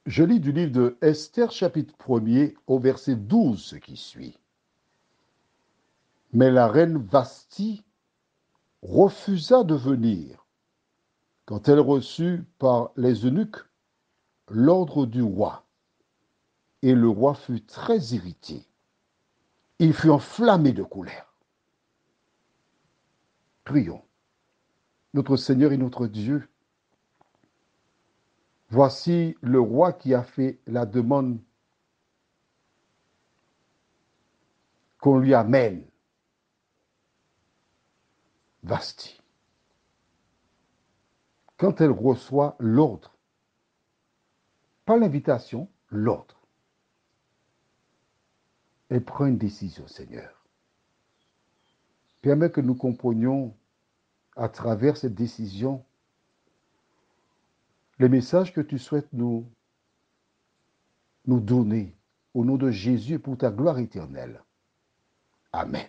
Je lis du livre de Esther, chapitre 1er, au verset 12, ce qui suit. Mais la reine Vasti refusa de venir quand elle reçut par les eunuques l'ordre du roi. Et le roi fut très irrité. Il fut enflammé de colère. Prions. Notre Seigneur et notre Dieu, voici le roi qui a fait la demande qu'on lui amène Vasti. Quand elle reçoit l'ordre, pas l'invitation, l'ordre, elle prend une décision, Seigneur. Permets que nous comprenions à travers cette décision les messages que tu souhaites nous donner au nom de Jésus pour ta gloire éternelle. Amen.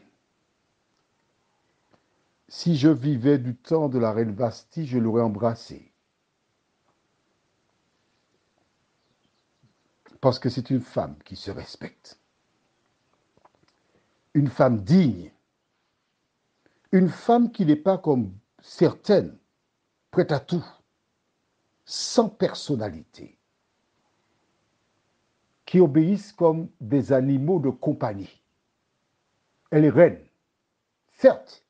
Si je vivais du temps de la reine Vasti, je l'aurais embrassée. Parce que c'est une femme qui se respecte. Une femme digne. Une femme qui n'est pas comme certaines, prête à tout, sans personnalité, qui obéissent comme des animaux de compagnie. Elle est reine, certes,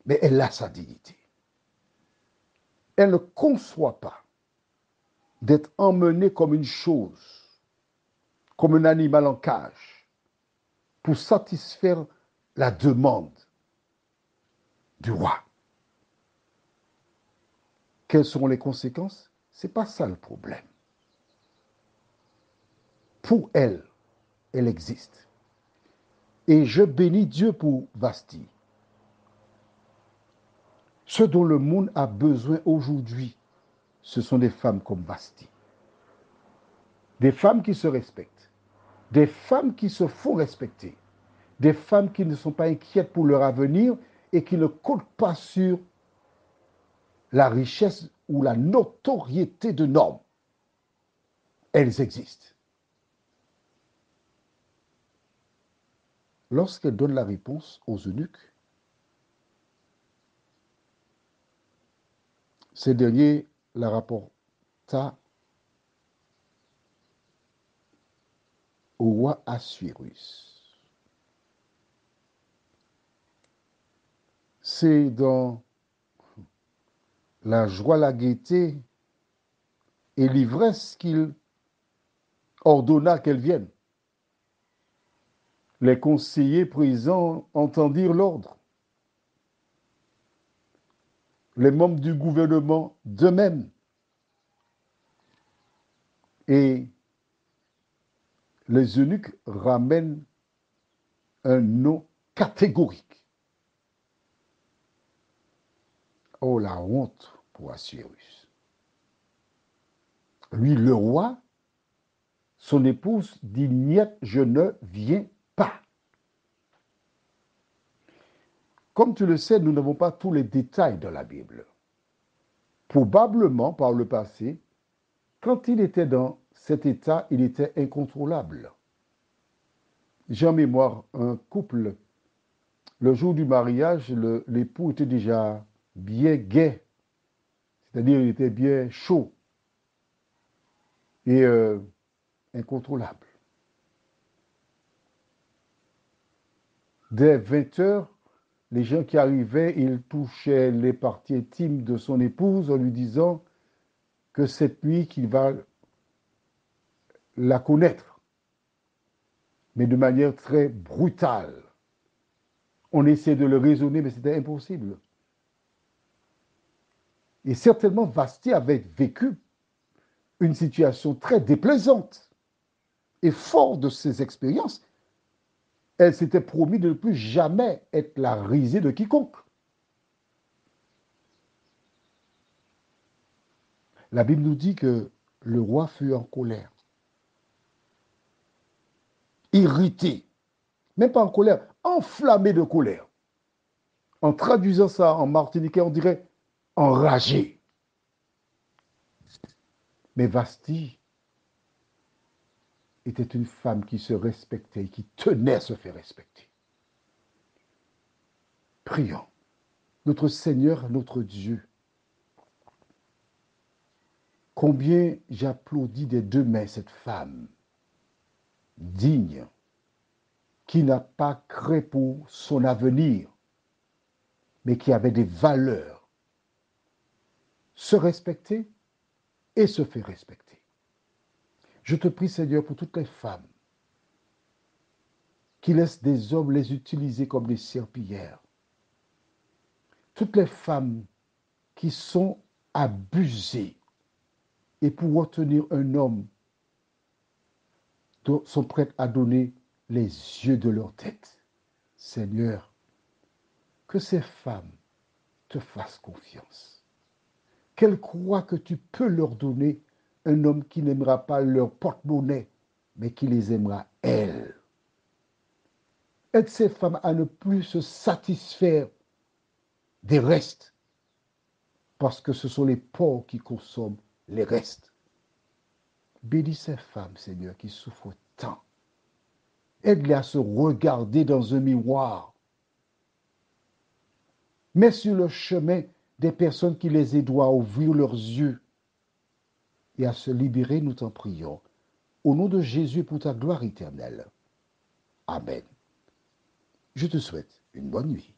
mais elle a sa dignité. Elle ne conçoit pas d'être emmenée comme une chose, comme un animal en cage, pour satisfaire la demande du roi. Quelles seront les conséquences? Ce n'est pas ça le problème. Pour elle, elle existe. Et je bénis Dieu pour Vasti. Ce dont le monde a besoin aujourd'hui, ce sont des femmes comme Vasti. Des femmes qui se respectent. Des femmes qui se font respecter. Des femmes qui ne sont pas inquiètes pour leur avenir et qui ne comptent pas sur la richesse ou la notoriété de normes. Elles existent. Lorsqu'elle donne la réponse aux eunuques, ces derniers la rapporta au roi Assuérus. C'est dans la joie, la gaieté et l'ivresse qu'il ordonna qu'elle vienne. Les conseillers présents entendirent l'ordre. Les membres du gouvernement d'eux-mêmes. Et les eunuques ramènent un nom catégorique. Oh, la honte pour Assuérus. Lui, le roi, son épouse dit, niet, je ne viens pas. Comme tu le sais, nous n'avons pas tous les détails dans la Bible. Probablement, par le passé, quand il était dans cet état, il était incontrôlable. J'ai en mémoire un couple, le jour du mariage, l'époux était déjà bien gai, c'est-à-dire il était bien chaud et incontrôlable. Dès 20 heures, les gens qui arrivaient, ils touchaient les parties intimes de son épouse en lui disant que cette nuit qu'il va la connaître, mais de manière très brutale. On essayait de le raisonner, mais c'était impossible. Et certainement, Vasti avait vécu une situation très déplaisante. Et fort de ces expériences, elle s'était promis de ne plus jamais être la risée de quiconque. La Bible nous dit que le roi fut en colère, irrité, même pas en colère, enflammé de colère. En traduisant ça en martiniquais, on dirait enragé. Mais Vasti était une femme qui se respectait, qui tenait à se faire respecter. Prions. Notre Seigneur, notre Dieu, combien j'applaudis des deux mains cette femme digne, qui n'a pas craint pour son avenir, mais qui avait des valeurs. Se respecter et se faire respecter. Je te prie, Seigneur, pour toutes les femmes qui laissent des hommes les utiliser comme des serpillères. Toutes les femmes qui sont abusées et pour obtenir un homme sont prêtes à donner les yeux de leur tête. Seigneur, que ces femmes te fassent confiance. Qu'elles croient que tu peux leur donner un homme qui n'aimera pas leur porte-monnaie, mais qui les aimera elles. Aide ces femmes à ne plus se satisfaire des restes, parce que ce sont les pauvres qui consomment les restes. Bénis ces femmes, Seigneur, qui souffrent tant. Aide-les à se regarder dans un miroir. Mets sur le chemin des personnes qui les aident à ouvrir leurs yeux et à se libérer, nous t'en prions. Au nom de Jésus, pour ta gloire éternelle. Amen. Je te souhaite une bonne nuit.